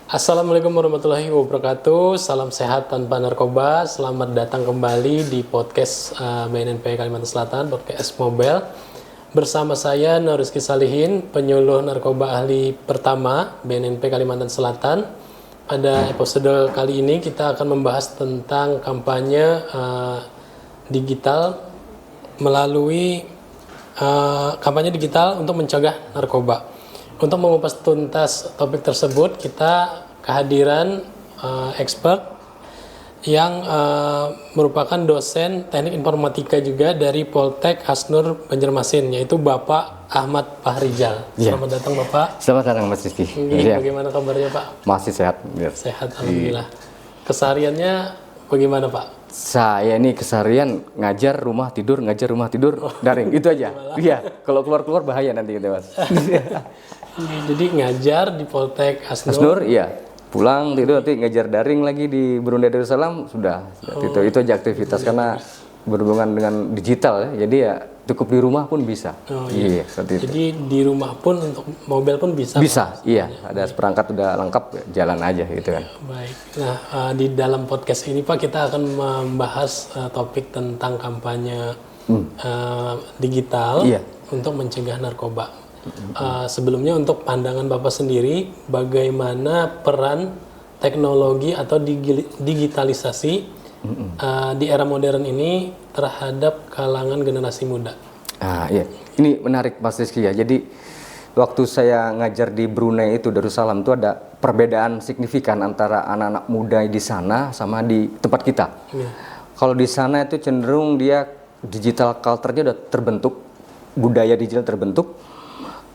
Assalamualaikum warahmatullahi wabarakatuh. Salam sehat tanpa narkoba. Selamat datang kembali di podcast BNNP Kalimantan Selatan, podcast Mobile. Bersama saya Nuriski Salihin, penyuluh narkoba ahli pertama BNNP Kalimantan Selatan. Pada episode kali ini kita akan membahas tentang kampanye digital melalui kampanye digital untuk mencegah narkoba. Untuk mengupas tuntas topik tersebut, kita kehadiran expert yang merupakan dosen teknik informatika juga dari Poltek Hasnur Banjarmasin, yaitu Bapak Ahmad Fahrizal. Selamat datang Bapak. Selamat datang Mas Rizky. Bagaimana kabarnya Pak? Masih sehat. Sehat, alhamdulillah. Kesehariannya bagaimana Pak? Saya ini keseharian ngajar rumah tidur, daring, itu aja. Iya, kalau keluar bahaya nanti gitu Mas. Jadi ngajar di Poltek Hasnur. Hasnur, iya. Pulang tidur nanti ngajar daring lagi di Brunei Darussalam sudah. Itu aja aktivitas karena berhubungan dengan digital ya. Jadi ya cukup di rumah pun bisa. Iya, seperti itu. Jadi di rumah pun untuk mobile pun bisa. Bisa, iya. Ada seperangkat udah lengkap, jalan aja gitu kan. Baik. Nah, di dalam podcast ini Pak kita akan membahas topik tentang kampanye digital untuk mencegah narkoba. Sebelumnya untuk pandangan Bapak sendiri, bagaimana peran teknologi atau digitalisasi di era modern ini terhadap kalangan generasi muda? Iya, ini menarik Mas Rizky ya. Jadi waktu saya ngajar di Brunei itu Darussalam itu ada perbedaan signifikan antara anak-anak muda di sana sama di tempat kita. Kalau di sana itu cenderung dia digital culture-nya udah terbentuk, budaya digital terbentuk.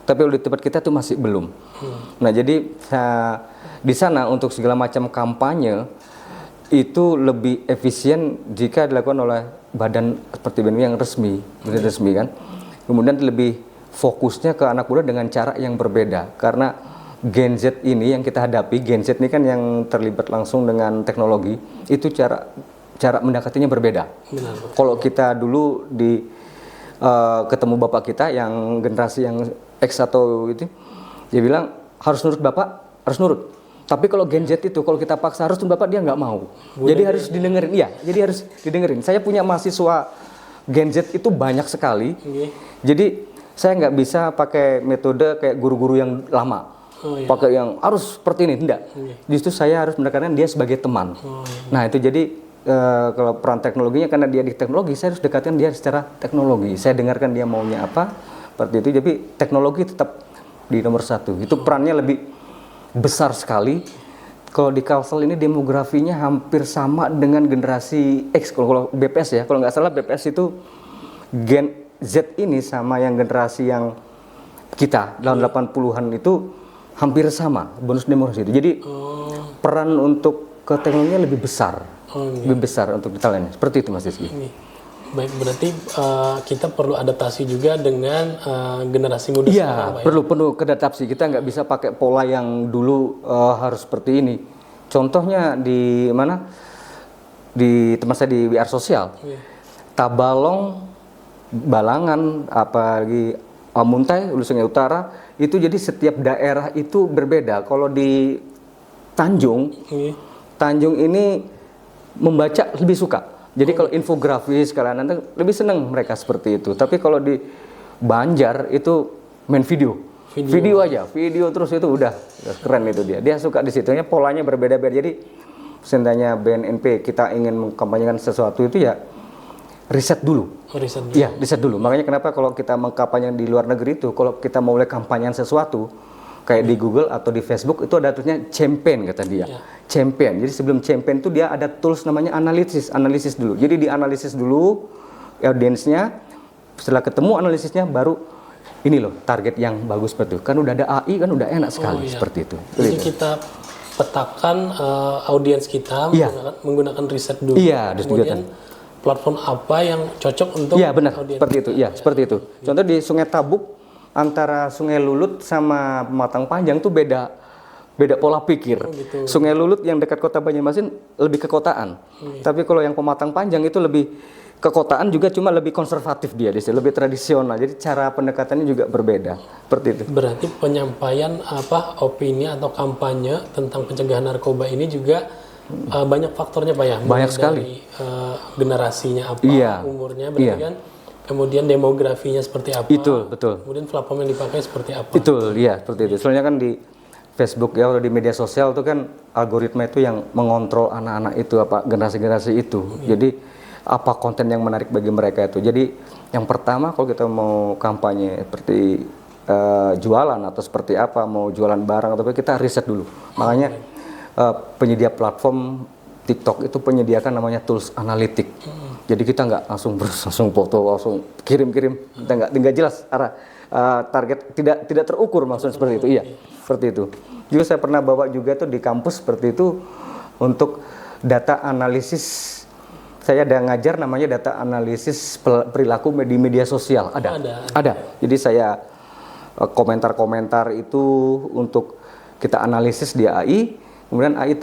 Tapi kalau di tempat kita tuh masih belum. Nah jadi di sana untuk segala macam kampanye itu lebih efisien jika dilakukan oleh badan seperti BNN yang resmi kan. Kemudian lebih fokusnya ke anak muda dengan cara yang berbeda. Karena Gen Z ini yang kita hadapi, Gen Z ini kan yang terlibat langsung dengan teknologi, itu cara mendekatinya berbeda. Kalau kita dulu ketemu bapak kita yang generasi yang X atau itu, dia bilang harus nurut bapak, harus nurut. Tapi kalau Gen Z itu kalau kita paksa harus nurut bapak, dia nggak mau. Jadi harus didengerin, jadi harus didengerin. Saya punya mahasiswa Gen Z itu banyak sekali. Jadi saya nggak bisa pakai metode kayak guru-guru yang lama, pakai yang harus seperti ini, tidak. Justru saya harus mendekatkan dia sebagai teman. Nah itu jadi kalau peran teknologinya karena dia di teknologi, saya harus dekatkan dia secara teknologi. Saya dengarkan dia maunya apa, seperti itu. Jadi teknologi tetap di nomor satu. Itu perannya lebih besar sekali. Kalau di Kalsel ini demografinya hampir sama dengan generasi X. Kalau BPS ya, kalau nggak salah BPS itu Gen Z ini sama yang generasi yang kita tahun 80-an itu hampir sama bonus demografi itu. Jadi peran untuk ke teknologinya lebih besar. Lebih besar untuk detailnya. Seperti itu Mas Rizky. Baik, berarti kita perlu adaptasi juga dengan generasi muda sekarang, Pak. Perlu adaptasi. Kita nggak bisa pakai pola yang dulu harus seperti ini. Contohnya di mana? Di tempat saya di WR Sosial. Tabalong, Balangan, apalagi Muntai, Hulu Sungai Utara, itu jadi setiap daerah itu berbeda. Kalau di Tanjung, Tanjung ini membaca lebih suka. Jadi kalau infografis kalian nanti lebih senang mereka seperti itu. Tapi kalau di Banjar itu main video aja, video terus itu udah keren itu dia. Dia suka di situnya, polanya berbeda-beda. Jadi seandainya BNNP kita ingin mengkampanyekan sesuatu itu ya riset dulu. Iya, riset dulu. Makanya kenapa kalau kita mengkampanyekan di luar negeri itu, kalau kita mau mulai kampanyean sesuatu kayak di Google atau di Facebook itu ada tulisnya campaign kata dia. Campaign. Jadi sebelum campaign itu dia ada tools namanya analisis dulu. Jadi dianalisis dulu audiensnya. Setelah ketemu analisisnya baru ini loh target yang bagus seperti itu. Kan udah ada AI kan udah enak sekali seperti itu. Jadi kita petakan audiens kita menggunakan riset dulu. Kemudian platform apa yang cocok untuk audiens. Seperti itu. Iya, seperti itu. Contoh di Sungai Tabuk antara Sungai Lulut sama Pematang Panjang tuh beda pola pikir. Sungai Lulut yang dekat kota Banjarmasin lebih ke kotaan. Tapi kalau yang Pematang Panjang itu lebih kekotaan juga cuma lebih konservatif dia di sini, lebih tradisional. Jadi cara pendekatannya juga berbeda. Seperti itu. Berarti penyampaian opini atau kampanye tentang pencegahan narkoba ini juga banyak faktornya Pak ya. Banyak sekali. Dari generasinya apa, Iya. umurnya berarti Iya. kan. Kemudian demografinya seperti apa. Itu, betul. Kemudian platform yang dipakai seperti apa. Itu, iya, seperti itu. Soalnya kan di Facebook ya, atau di media sosial itu kan algoritma itu yang mengontrol anak-anak itu, apa generasi-generasi itu. Jadi apa konten yang menarik bagi mereka itu. Jadi yang pertama kalau kita mau kampanye seperti jualan atau seperti apa, mau jualan barang atau apa, kita riset dulu. Makanya penyedia platform TikTok itu penyediakan namanya tools analitik. Jadi kita nggak langsung foto, langsung kirim-kirim, kita nggak jelas arah target, tidak terukur maksudnya seperti itu. Iya, seperti itu. Juga saya pernah bawa juga tuh di kampus seperti itu untuk data analisis. Saya ada ngajar namanya data analisis perilaku di media sosial. Ada. Jadi saya komentar-komentar itu untuk kita analisis di AI. Kemudian AI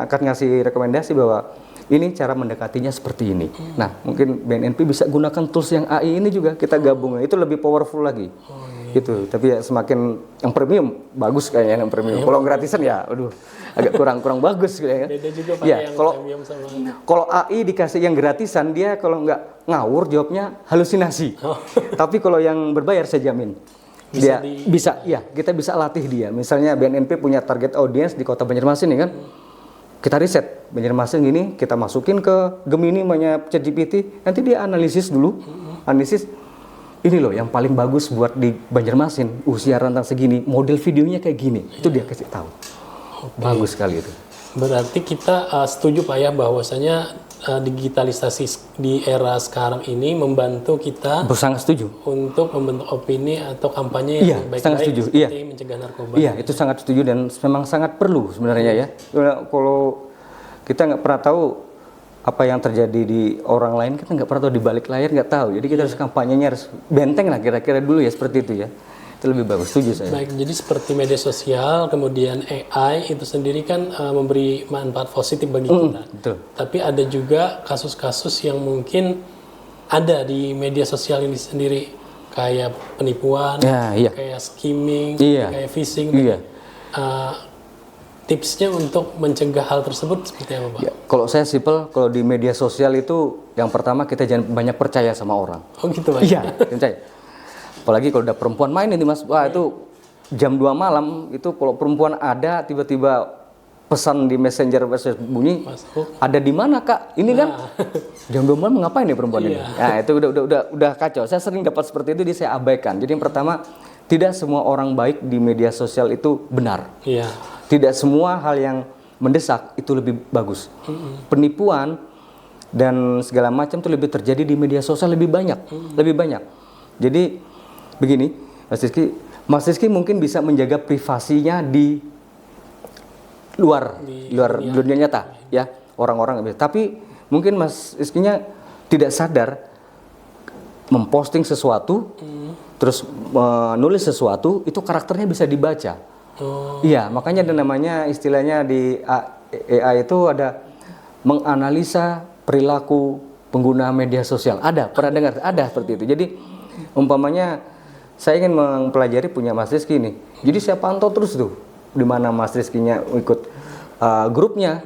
akan ngasih rekomendasi bahwa ini cara mendekatinya seperti ini. Nah, mungkin BNNP bisa gunakan tools yang AI ini juga kita gabungin. Itu lebih powerful lagi. Gitu. Tapi ya semakin yang premium bagus kayaknya yang premium. Kalau gratisan ya, aduh, agak kurang bagus kayaknya. Beda juga Pak Ya, yang kalau premium sama kalau AI dikasih yang gratisan, dia kalau nggak ngawur jawabnya halusinasi. Tapi kalau yang berbayar saya jamin kita bisa latih dia. Misalnya BNNP punya target audience di Kota Banjarmasin nih kan. Kita riset Banjarmasin gini, kita masukin ke Gemini banyak ChatGPT, nanti dia analisis dulu. Analisis ini loh yang paling bagus buat di Banjarmasin, usia rentang segini, model videonya kayak gini. Itu dia kasih tahu. Bagus sekali itu. Berarti kita setuju Pak ya bahwasanya digitalisasi di era sekarang ini membantu kita Sangat setuju. untuk membentuk opini atau kampanye yang sangat baik-baik setuju. seperti mencegah narkoba. Iya, itu sangat setuju dan memang sangat perlu sebenarnya ya. Kalau kita nggak pernah tahu apa yang terjadi di orang lain, kita nggak pernah tahu di balik layar, nggak tahu. Jadi kita harus kampanyenya harus benteng lah kira-kira dulu ya, seperti itu ya. Itu lebih bagus, setuju saya. Baik, jadi seperti media sosial, kemudian AI itu sendiri kan memberi manfaat positif bagi kita. Betul. Tapi ada juga kasus-kasus yang mungkin ada di media sosial ini sendiri, kayak penipuan, kayak skimming, kayak phishing. Tipsnya untuk mencegah hal tersebut seperti apa Pak? Ya, kalau saya simpel, kalau di media sosial itu yang pertama kita jangan banyak percaya sama orang. Oh gitu Pak? Iya, percaya. Apalagi kalau udah perempuan main ini Mas, wah itu jam 2 malam itu kalau perempuan ada tiba-tiba pesan di messenger bunyi, ada di mana Kak? Ini kan jam 2 malam ngapain nih perempuan ini? Nah itu udah kacau. Saya sering dapat seperti itu, saya abaikan. Jadi yang pertama, tidak semua orang baik di media sosial itu benar. Iya. Tidak semua hal yang mendesak itu lebih bagus. Penipuan dan segala macam itu lebih terjadi di media sosial lebih banyak. Jadi begini, Mas Rizky mungkin bisa menjaga privasinya di luar dunia nyata ya, orang-orang bisa. Tapi mungkin Mas Rizky-nya tidak sadar memposting sesuatu, terus menulis sesuatu, itu karakternya bisa dibaca. Iya, makanya ada namanya istilahnya di AI itu ada menganalisa perilaku pengguna media sosial. Ada, pernah dengar? Ada seperti itu. Jadi umpamanya saya ingin mempelajari punya Mas Rizky nih. Jadi saya pantau terus tuh di mana Mas Rizky-nya ikut grupnya.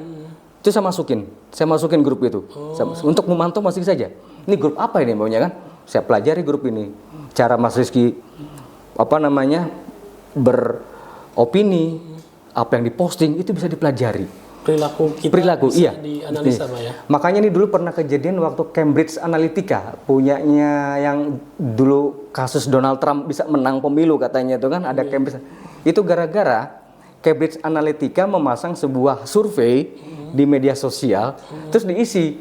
Itu saya masukin grup itu. Untuk memantau Mas Rizky saja. Ini grup apa ini maunya kan? Saya pelajari grup ini. Cara Mas Rizky beropini, apa yang diposting itu bisa dipelajari. Perilaku kita bisa dianalisa Pak ya. Makanya ini dulu pernah kejadian waktu Cambridge Analytica, punyanya yang dulu kasus Donald Trump bisa menang pemilu katanya itu kan, ada Cambridge. Itu gara-gara Cambridge Analytica memasang sebuah survei di media sosial, terus diisi.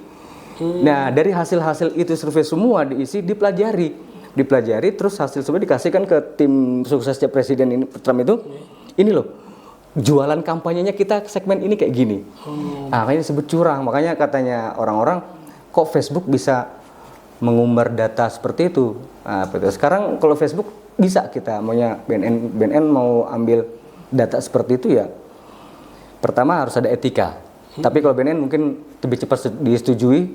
Nah, dari hasil-hasil itu survei semua diisi, dipelajari, terus hasil survei dikasihkan ke tim suksesnya Presiden ini, Trump itu. Ini loh, jualan kampanyenya kita segmen ini kayak gini. Nah, makanya disebut curang. Makanya katanya orang-orang, kok Facebook bisa mengumbar data seperti itu. Nah, sekarang kalau Facebook bisa kita maunya BNN mau ambil data seperti itu ya. Pertama harus ada etika. Tapi kalau BNN mungkin lebih cepat disetujui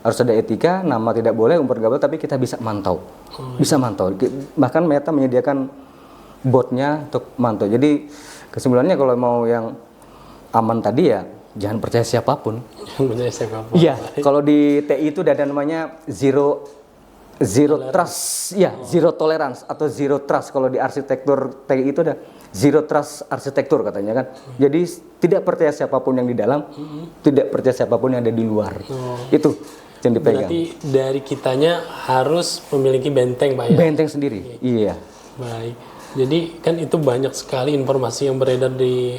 Harus ada etika, nama tidak boleh, umur gak boleh, tapi kita bisa mantau. Bisa mantau. Bahkan Meta menyediakan botnya untuk mantau. Jadi kesimpulannya kalau mau yang aman tadi ya jangan percaya siapapun. Jangan percaya siapapun. Iya, kalau di TI itu ada namanya zero trust, ya, zero tolerance atau zero trust. Kalau di arsitektur TI itu ada zero trust arsitektur katanya kan. Jadi tidak percaya siapapun yang di dalam, tidak percaya siapapun yang ada di luar. Itu yang dipegang. Berarti dari kitanya harus memiliki benteng, Pak ya? Benteng sendiri. Iya. Baik. Jadi kan itu banyak sekali informasi yang beredar di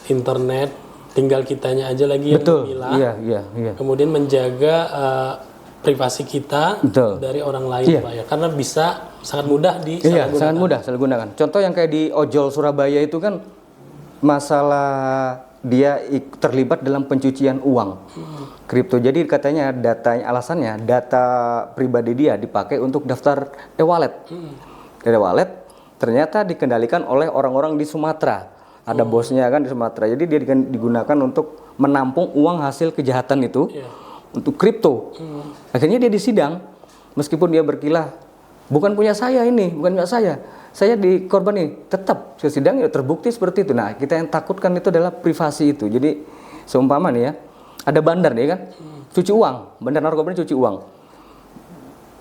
internet. Tinggal kitanya aja lagi yang memilah. Iya. Kemudian menjaga privasi kita dari orang lain, Pak ya. Karena bisa sangat mudah Iya, sangat mudah disalahgunakan. Contoh yang kayak di ojol Surabaya itu kan masalah dia terlibat dalam pencucian uang kripto. Jadi katanya alasannya data pribadi dia dipakai untuk daftar e-wallet. E-wallet ternyata dikendalikan oleh orang-orang di Sumatera. Ada bosnya kan di Sumatera. Jadi dia digunakan untuk menampung uang hasil kejahatan itu untuk kripto. Akhirnya dia disidang meskipun dia berkilah bukan punya saya ini, bukan punya saya. Saya di korban ini tetap ke sidang ya terbukti seperti itu. Nah, kita yang takutkan itu adalah privasi itu. Jadi seumpama nih ya, ada bandar nih kan, cuci uang, bandar narkoba ini cuci uang.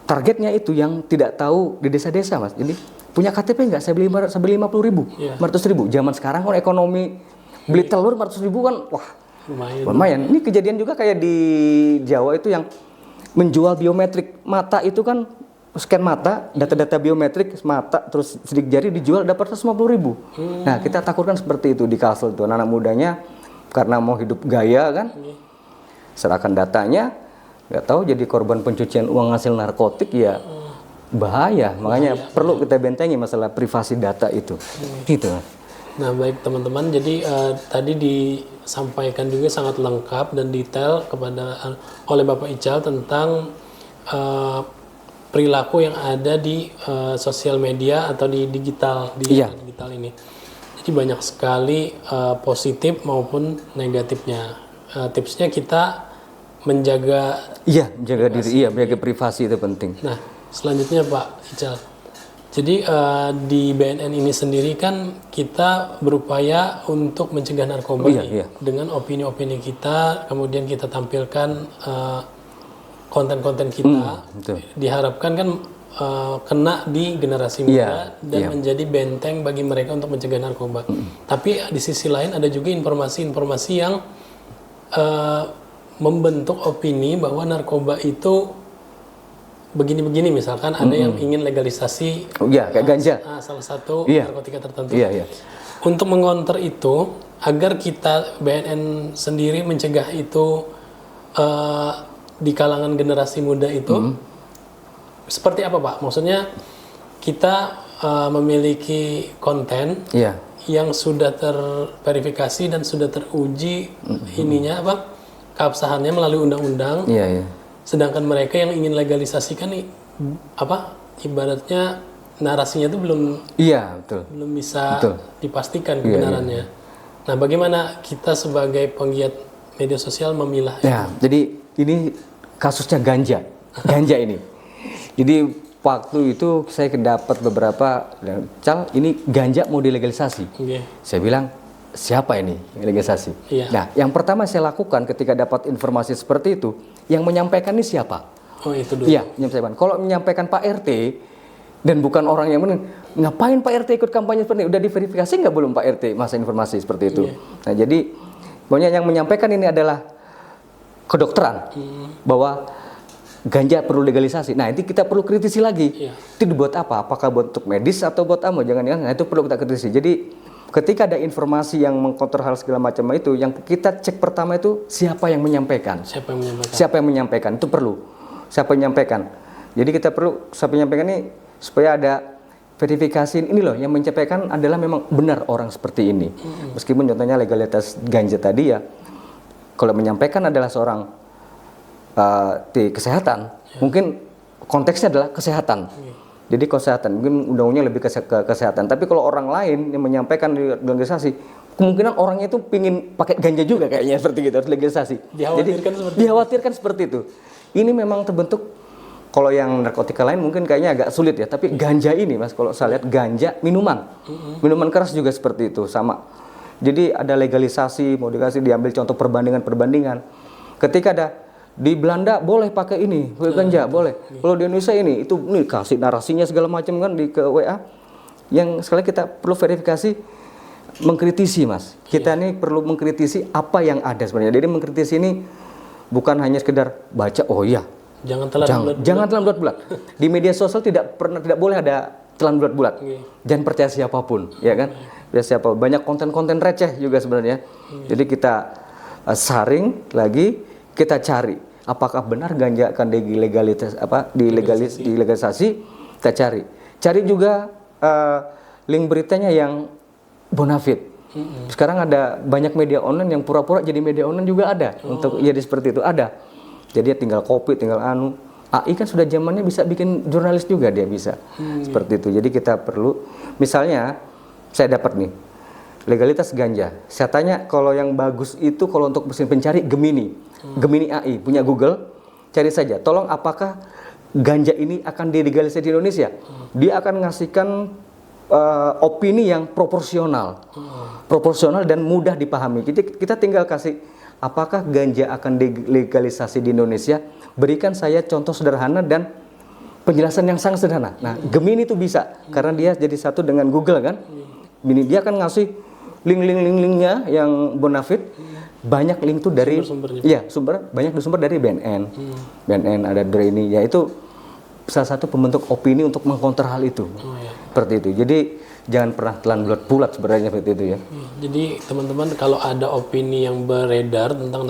Targetnya itu yang tidak tahu di desa-desa, Mas. Jadi punya KTP nggak? Saya beli 50.000, 500.000. Zaman sekarang kan ekonomi beli telur 500.000 kan, wah lumayan. Ini kejadian juga kayak di Jawa itu yang menjual biometrik mata itu kan. Scan mata, data-data biometrik mata, terus sidik jari dijual dapat 150.000. Nah, kita takutkan seperti itu di Kalsel tuh. Anak mudanya karena mau hidup gaya kan, serahkan datanya, nggak tahu jadi korban pencucian uang hasil narkotik ya bahaya. Makanya perlu kita bentengi masalah privasi data itu. Gitu. Nah, baik teman-teman. Jadi tadi disampaikan juga sangat lengkap dan detail oleh Bapak Ical tentang perilaku yang ada di sosial media atau di digital digital ini. Jadi banyak sekali positif maupun negatifnya. Tipsnya kita menjaga diri, menjaga privasi itu penting. Nah, selanjutnya Pak Ical. Jadi di BNN ini sendiri kan kita berupaya untuk mencegah narkoba dengan opini-opini kita, kemudian kita tampilkan konten-konten kita, diharapkan kan kena di generasi muda dan menjadi benteng bagi mereka untuk mencegah narkoba. Tapi di sisi lain ada juga informasi-informasi yang membentuk opini bahwa narkoba itu begini-begini. Misalkan ada yang ingin legalisasi, kayak ganja, salah satu narkotika tertentu. Untuk mengonter itu, agar kita BNN sendiri mencegah itu di kalangan generasi muda itu seperti apa, Pak? Maksudnya kita memiliki konten yang sudah terverifikasi dan sudah teruji keabsahannya melalui undang-undang. Sedangkan mereka yang ingin legalisasikan nih ibaratnya narasinya itu belum bisa dipastikan kebenarannya. Nah, bagaimana kita sebagai penggiat media sosial memilah? Jadi ini kasusnya ganja ini. Jadi waktu itu saya dapat beberapa ini ganja mau dilegalisasi. Saya bilang siapa ini legalisasi? Nah, yang pertama saya lakukan ketika dapat informasi seperti itu, yang menyampaikan ini siapa? Oh, itu dulu. Menyampaikan. Kalau menyampaikan Pak RT dan bukan orang yang ngapain Pak RT ikut kampanye seperti ini? Udah diverifikasi nggak belum Pak RT masa informasi seperti itu? Nah, jadi pokoknya yang menyampaikan ini adalah kedokteran bahwa ganja perlu legalisasi. Nah, itu kita perlu kritisi lagi. Itu dibuat apa? Apakah buat untuk medis atau buat apa? Jangan-jangan. Nah, itu perlu kita kritisi. Jadi ketika ada informasi yang mengkonter hal segala macam itu, yang kita cek pertama itu siapa yang menyampaikan. Siapa yang menyampaikan itu perlu. Siapa yang menyampaikan. Jadi kita perlu siapa yang menyampaikan ini supaya ada verifikasi ini loh, yang menyampaikan adalah memang benar orang seperti ini. Meskipun contohnya legalitas ganja tadi kalau menyampaikan adalah seorang di kesehatan, mungkin konteksnya adalah kesehatan. Jadi kesehatan, mungkin undang-undangnya lebih ke kesehatan. Tapi kalau orang lain yang menyampaikan di legalisasi, kemungkinan orangnya itu pingin pakai ganja juga kayaknya seperti gitu, harus legalisasi. Dikhawatirkan seperti itu. Ini memang terbentuk, kalau yang narkotika lain mungkin kayaknya agak sulit ya, tapi ganja ini Mas, kalau saya lihat ganja minuman. Minuman keras juga seperti itu, sama. Jadi ada legalisasi, mau dikasih diambil contoh perbandingan. Ketika ada di Belanda boleh pakai ini, ganja boleh. Kalau di Indonesia ini, itu nih kasih narasinya segala macam kan di ke WA. Yang sekali kita perlu verifikasi, mengkritisi Mas. Kita nih perlu mengkritisi apa yang ada sebenarnya. Jadi mengkritisi ini bukan hanya sekedar baca, oh iya. Jangan telan bulat-bulat. Di media sosial tidak boleh ada telan bulat-bulat. Jangan percaya siapapun, ya kan? Siapa, banyak konten-konten receh juga sebenarnya. Jadi kita saring lagi, kita cari apakah benar ganja akan dilegalisasi, kita cari juga link beritanya yang bonafide. Sekarang ada banyak media online yang pura-pura jadi media online juga ada. Untuk jadi seperti itu ada. Jadi ya tinggal copy, tinggal AI kan sudah zamannya bisa bikin jurnalis juga, dia bisa seperti itu. Jadi kita perlu, misalnya saya dapat nih legalitas ganja. Saya tanya kalau yang bagus itu kalau untuk mesin pencari Gemini AI punya Google, cari saja. Tolong apakah ganja ini akan dilegalisasi di Indonesia? Dia akan ngasihkan opini yang proporsional dan mudah dipahami. Jadi kita tinggal kasih apakah ganja akan dilegalisasi di Indonesia? Berikan saya contoh sederhana dan penjelasan yang sangat sederhana. Nah, Gemini itu bisa karena dia jadi satu dengan Google kan. Ini dia akan ngasih link-linknya yang bonafide. Banyak link tuh dari banyak sumber dari BNN. BNN ada dari ini, yaitu salah satu pembentuk opini untuk mengkonter hal itu. Seperti itu. Jadi jangan pernah telan bulat sebenarnya seperti itu ya. Jadi teman-teman kalau ada opini yang beredar tentang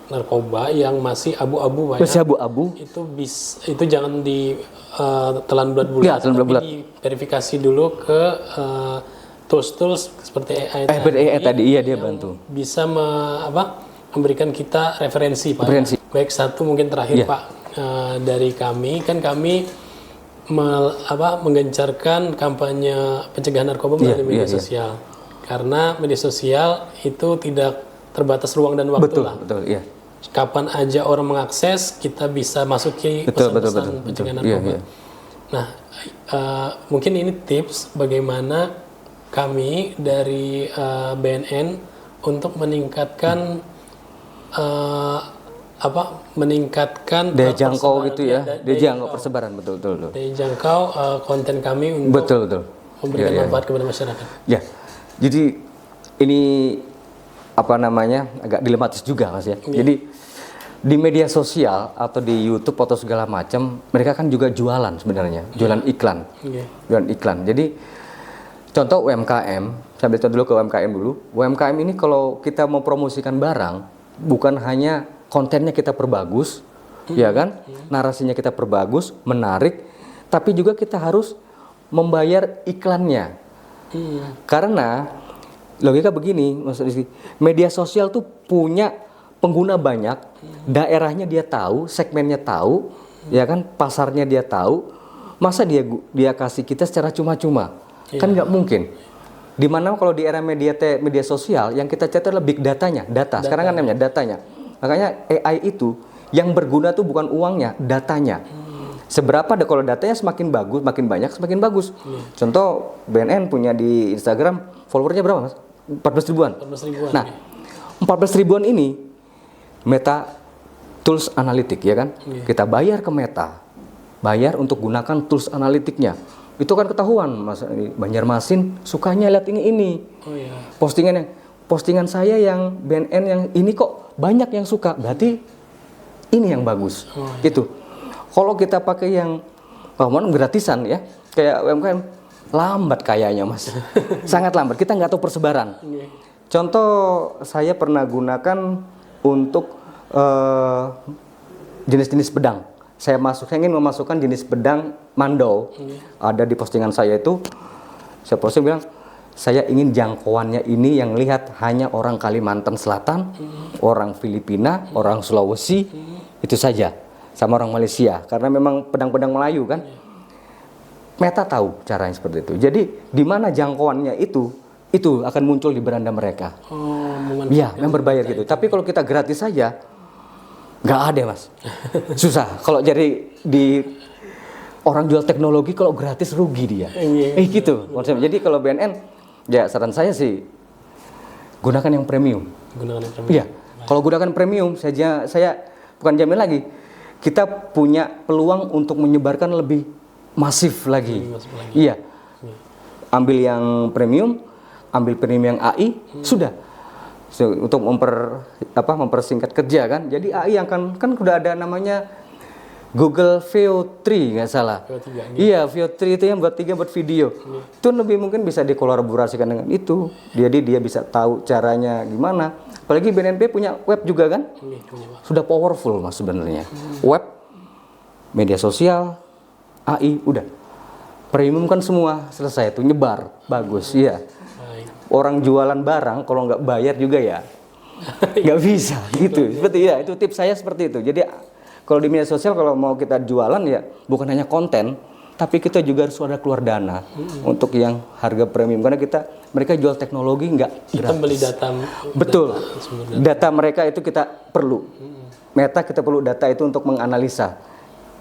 narkoba yang masih abu-abu Pak, masih abu-abu, itu jangan di telan bulat-bulat, tapi diverifikasi dulu ke tools seperti AI tadi. Iya, dia bantu. Bisa memberikan kita referensi Pak. Baik, satu mungkin terakhir Pak, dari kami menggencarkan kampanye pencegahan narkoba melalui media sosial. Karena media sosial itu tidak terbatas ruang dan waktu lah. Betul. Kapan aja orang mengakses, kita bisa masuki pesan-pesan pencegahan narkoba. Nah, mungkin ini tips bagaimana kami dari BNN untuk meningkatkan daya jangkau gitu ya, daya jangkau persebaran, betul. Daya jangkau konten kami untuk memberikan manfaat kepada masyarakat. Ya, jadi ini agak dilematis juga Mas ya. Jadi di media sosial atau di YouTube atau segala macam, mereka kan juga jualan sebenarnya, jualan iklan. Jadi contoh UMKM, saya ambil contoh dulu ke UMKM dulu. UMKM ini kalau kita mau promosikan barang, bukan hanya kontennya kita perbagus, ya kan? Narasinya kita perbagus, menarik, tapi juga kita harus membayar iklannya. Karena logika begini, Mas Rizky, media sosial tuh punya pengguna banyak, daerahnya dia tahu, segmennya tahu, ya kan? Pasarnya dia tahu. Masa dia kasih kita secara cuma-cuma? Kan nggak mungkin. Dimana kalau di era media sosial yang kita cari adalah big data. Sekarang kan namanya datanya. Makanya AI itu yang berguna tuh bukan uangnya, datanya. Seberapa kalau datanya semakin bagus, makin banyak semakin bagus. Contoh BNN punya di Instagram followernya berapa Mas? 14 ribuan. Nah, 14 ribuan ini Meta tools analitik ya kan? Kita bayar ke Meta. Bayar untuk gunakan tools analitiknya. Itu kan ketahuan Mas Banjarmasin sukanya lihat ini. Postingan saya yang BNN yang ini kok banyak yang suka, berarti ini yang bagus. Itu. Kalau kita pakai yang gratisan ya, kayak UMKM lambat kayaknya Mas. Sangat lambat. Kita nggak tahu persebaran. Contoh saya pernah gunakan untuk jenis-jenis pedang. Saya ingin memasukkan jenis pedang mandau. Ada di postingan saya itu, saya posting bilang, saya ingin jangkauannya ini yang lihat hanya orang Kalimantan Selatan, orang Filipina, orang Sulawesi, itu saja. Sama orang Malaysia, karena memang pedang-pedang Melayu kan. Meta tahu caranya seperti itu. Jadi di mana jangkauannya itu akan muncul di beranda mereka. Yang berbayar gitu. Tapi kalau kita gratis saja, Nggak ada mas, susah. Kalau jadi di orang jual teknologi kalau gratis rugi dia. Gitu konsepnya. Jadi kalau BNN, ya saran saya sih gunakan yang premium. Gunakan yang premium. Iya. Kalau gunakan premium saya bukan jamin lagi. Kita punya peluang untuk menyebarkan lebih masif lagi. Iya. Ambil yang premium, ambil premium yang AI, sudah. Untuk mempersingkat kerja kan. Jadi AI yang kan udah ada namanya Google VO3 nggak salah. VO3, iya, VO3 itu yang buat video. Itu lebih mungkin bisa dikolaborasikan dengan itu. Jadi dia bisa tahu caranya gimana. Apalagi BNNP punya web juga kan? Sudah powerful mas sebenarnya. Web, media sosial, AI, udah. Premium kan semua selesai itu nyebar, bagus, iya. Orang jualan barang kalau nggak bayar juga ya nggak bisa gitu. Seperti ya, itu tips saya seperti itu. Jadi kalau di media sosial kalau mau kita jualan ya bukan hanya konten, tapi kita juga harus ada keluar dana untuk yang harga premium karena mereka jual teknologi nggak kita gratis. beli data. Betul. Data mereka itu kita perlu. Meta kita perlu data itu untuk menganalisa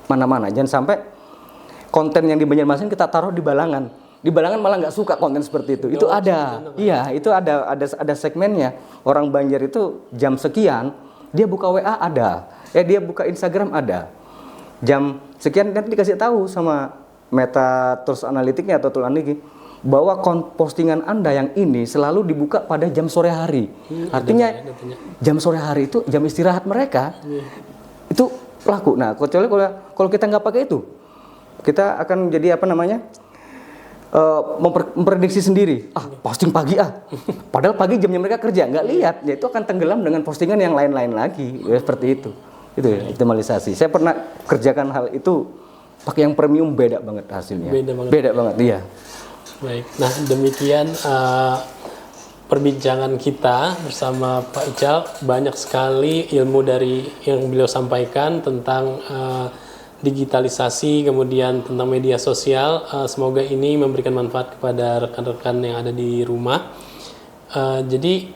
mana-mana. Jangan sampai konten yang di Banjarmasin kita taruh di Balangan. Di Balangan malah nggak suka konten seperti itu. Itu ada. Iya, itu ada segmennya. Orang Banjar itu jam sekian dia buka WA ada. Dia buka Instagram ada. Jam sekian nanti dikasih tahu sama Meta Tools Analytics-nya atau tool analytics bahwa postingan Anda yang ini selalu dibuka pada jam sore hari. Artinya jam sore hari itu jam istirahat mereka. Itu laku. Nah, kecuali kalau kita nggak pakai itu, kita akan jadi memprediksi sendiri. Posting pagi padahal pagi jamnya mereka kerja, nggak lihat. Ya itu akan tenggelam dengan postingan yang lain-lain lagi. Ya, seperti itu. Itu ya, optimalisasi. Saya pernah kerjakan hal itu pakai yang premium, beda banget hasilnya. Beda banget, iya. Baik. Nah, demikian perbincangan kita bersama Pak Ical. Banyak sekali ilmu dari yang beliau sampaikan tentang digitalisasi, kemudian tentang media sosial. Semoga ini memberikan manfaat kepada rekan-rekan yang ada di rumah. Jadi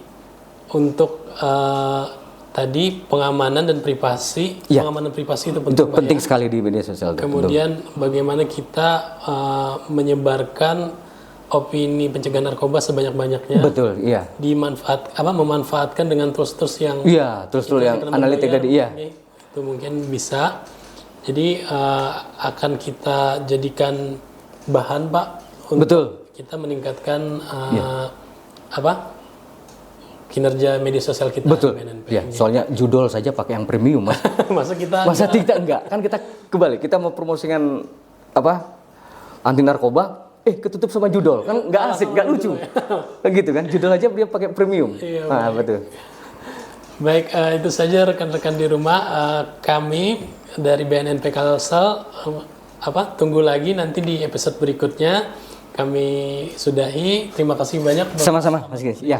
untuk tadi pengamanan dan privasi, pengamanan privasi itu penting. Itu penting sekali di media sosial. Kemudian bagaimana kita menyebarkan opini pencegahan narkoba sebanyak-banyaknya. Betul, iya. Memanfaatkan dengan tools-tools yang tools-tools yang analitik tadi, iya. Itu mungkin bisa. Jadi akan kita jadikan bahan, Pak, untuk kita meningkatkan kinerja media sosial kita. Betul. Ya, soalnya judul saja pakai yang premium, Mas. Masa kita enggak? Kan kita kebalik, kita mau promosikan anti narkoba, ketutup sama judul. Kan enggak asik, enggak lucu. Begitu kan? Judul aja dia pakai premium. Iya, betul. Baik, itu saja rekan-rekan di rumah. Kami dari BNNP Kalsel tunggu lagi nanti di episode berikutnya. Kami sudahi. Terima kasih banyak. Sama-sama, Mas Gis. Ya.